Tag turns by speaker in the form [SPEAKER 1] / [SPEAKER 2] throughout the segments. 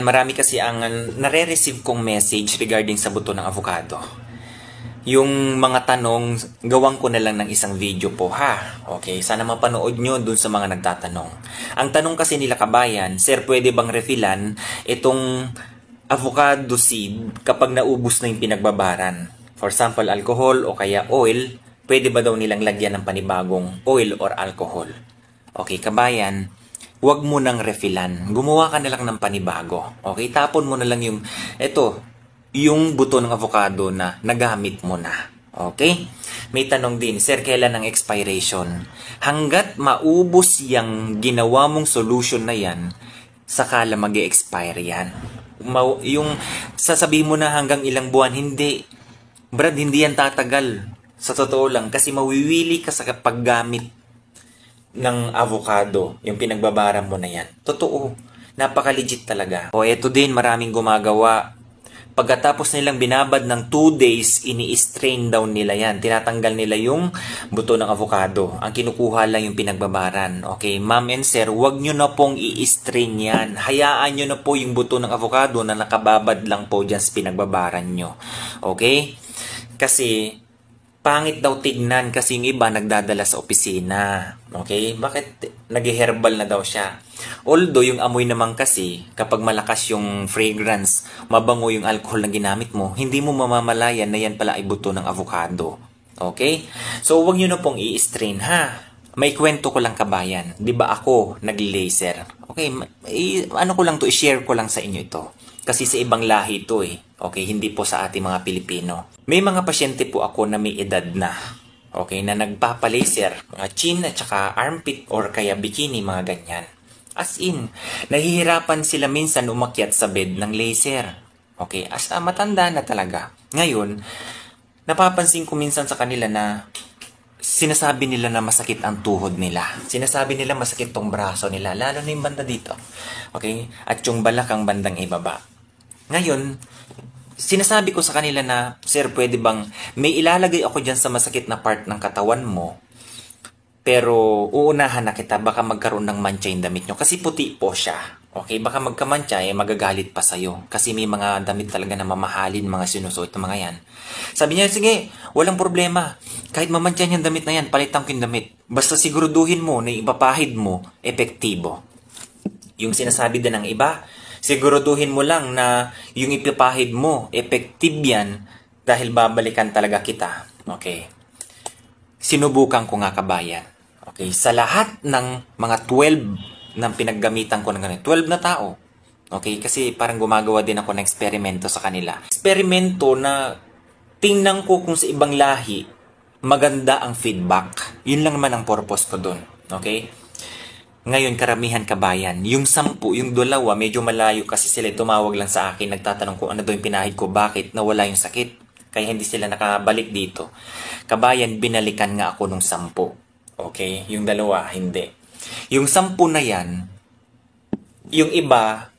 [SPEAKER 1] Marami kasi ang nare-receive kong message regarding sa buto ng avocado. Yung mga tanong, gawan ko na lang ng isang video po ha. Okay, sana mapanood nyo dun sa mga nagtatanong. Ang tanong kasi nila kabayan, sir, pwede bang refillan itong avocado seed kapag naubos na yung pinagbabaran? For example, alcohol o kaya oil, pwede ba daw nilang lagyan ng panibagong oil or alcohol? Okay, kabayan, huwag mo nang refillan. Gumawa ka na lang ng panibago. Okay, tapon mo na lang yung buto ng avocado na nagamit mo na. Okay? May tanong din, sir, kailan ang expiration? Hanggat maubos yung ginawa mong solution na yan, saka lang mag-expire yan. Yung sasabihin mo na hanggang ilang buwan, hindi. Brad, hindi yan tatagal. Sa totoo lang, kasi mawiwili ka sa paggamit ng avocado, yung pinagbabaran mo na yan. Totoo. Napaka-legit talaga. O eto din, maraming gumagawa. Pagkatapos nilang binabad ng 2 days, ini-strain down nila yan. Tinatanggal nila yung buto ng avocado. Ang kinukuha lang yung pinagbabaran. Okay, ma'am and sir, huwag nyo na pong i-strain yan. Hayaan nyo na po yung buto ng avocado na nakababad lang po dyan sa pinagbabaran nyo. Okay? Kasi pangit daw tignan kasi yung iba nagdadala sa opisina. Okay? Bakit nag-herbal na daw siya? Although yung amoy naman kasi, kapag malakas yung fragrance, mabango yung alcohol na ginamit mo, hindi mo mamamalayan na yan pala ay buto ng avocado. Okay? So, huwag nyo na pong i-strain ha. May kwento ko lang kabayan. Di ba ako nag-laser? Okay, ano ko lang to, i-share ko lang sa inyo ito. Kasi sa ibang lahi ito eh. Okay, hindi po sa ating mga Pilipino. May mga pasyente po ako na may edad na. Okay, na nagpapalaser. Mga chin at saka armpit or kaya bikini, mga ganyan. As in, nahihirapan sila minsan umakyat sa bed ng laser. Okay, matanda na talaga. Ngayon, napapansin ko minsan sa kanila na sinasabi nila na masakit ang tuhod nila. Sinasabi nila masakit tong braso nila, lalo na yung banda dito. Okay? At yung balakang bandang ibaba. Ngayon, sinasabi ko sa kanila na, sir, pwede bang may ilalagay ako dyan sa masakit na part ng katawan mo, pero uunahan na kita, baka magkaroon ng mancha yung damit nyo. Kasi puti po siya. Okay? Baka magkamantsa, magagalit pa sa'yo. Kasi may mga damit talaga na mamahalin, mga sinusuot ng mga yan. Sabi niya, sige, walang problema. Kahit mamantsa yung damit na yan, palitan ko yung damit. Basta siguruduhin mo na ipapahid mo, epektibo. Yung sinasabi din ng iba, siguruduhin mo lang na yung ipapahid mo, effective yan, dahil babalikan talaga kita. Okay? Sinubukan ko nga kabayan. Okay, sa lahat ng mga 12 ng pinaggamitan ko ng ganito, 12 na tao. Okay, kasi parang gumagawa din ako ng eksperimento sa kanila. Eksperimento na tingnan ko kung sa ibang lahi, maganda ang feedback. Yun lang naman ang purpose ko dun. Okay? Ngayon, karamihan kabayan, yung 10, yung 2, medyo malayo kasi sila tumawag lang sa akin, nagtatanong kung ano daw yung pinahid ko, bakit nawala yung sakit. Kaya hindi sila nakabalik dito. Kabayan, binalikan nga ako nung 10. Okay? Yung 2, hindi. Yung 10 na yan, yung iba,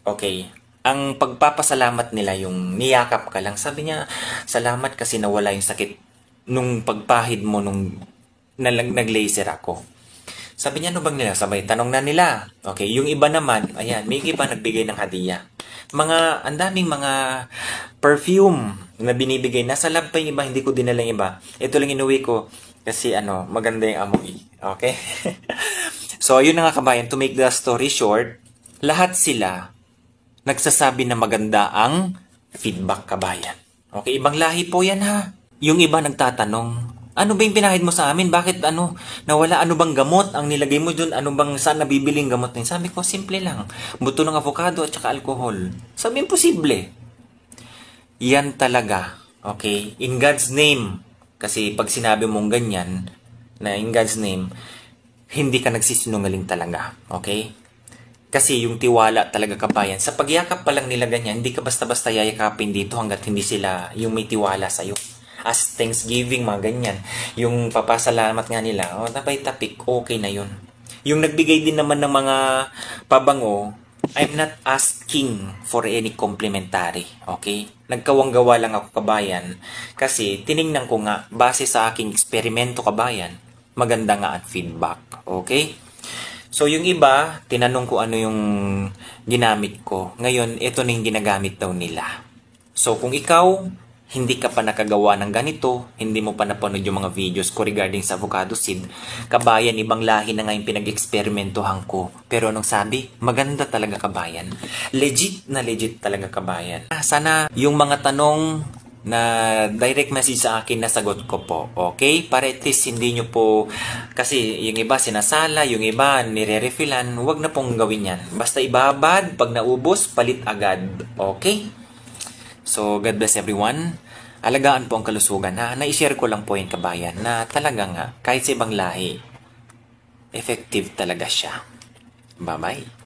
[SPEAKER 1] okay, ang pagpapasalamat nila, yung niyakap ka lang. Sabi niya, salamat kasi nawala yung sakit nung pagpahid mo nung nag-laser ako. Sabi niya, ano bang nila? Sabay, tanong na nila. Okay, yung iba naman, ayan, may iba nagbigay ng hadiah. Ang daming mga perfume na binibigay. Nasa lab pa yung iba, hindi ko dinala yung iba. Ito lang inuwi ko kasi maganda yung amoy. Okay? So, yun na nga kabayan, to make the story short, lahat sila nagsasabi na maganda ang feedback kabayan. Okay, ibang lahi po yan ha. Yung iba nagtatanong, ano ba yung pinahid mo sa amin? Bakit nawala? Ano bang gamot ang nilagay mo dun? Ano bang saan nabibiling gamot na yun? Sabi ko, simple lang. Buto ng avocado at saka alcohol. Sabi, imposible. Yan talaga. Okay? In God's name. Kasi pag sinabi mong ganyan, na in God's name, hindi ka nagsisinungaling talaga. Okay? Kasi yung tiwala talaga kabayan. Sa pagyakap pa lang nila ganyan, hindi ka basta-basta yayakapin dito hanggat hindi sila yung may tiwala sa'yo. As Thanksgiving, mga ganyan. Yung papasalamat nga nila, nabay tapik, okay na yun. Yung nagbigay din naman ng mga pabango, I'm not asking for any complimentary, okay? Nagkawanggawa lang ako kabayan kasi tiningnan ko nga, base sa aking eksperimento kabayan, maganda nga ang feedback, okay? So yung iba, tinanong ko ano yung ginamit ko. Ngayon, ito na yung ginagamit daw nila. So kung ikaw, hindi ka pa nakagawa ng ganito, hindi mo pa napanood yung mga videos ko regarding sa avocado seed, kabayan, ibang lahi na nga yung pinag-eksperimentohan ko. Pero anong sabi? Maganda talaga kabayan. Legit na legit talaga kabayan. Sana yung mga tanong na direct message sa akin, nasagot ko po. Okay? Para at least hindi nyo po, kasi yung iba sinasala, yung iba nire-refillan, huwag na pong gawin yan. Basta ibabad, pag naubos, palit agad. Okay? So, God bless everyone. Alagaan po ang kalusugan. Na-share ko lang po yung kabayan na talaga nga, kahit sa ibang lahi, effective talaga siya. Bye-bye.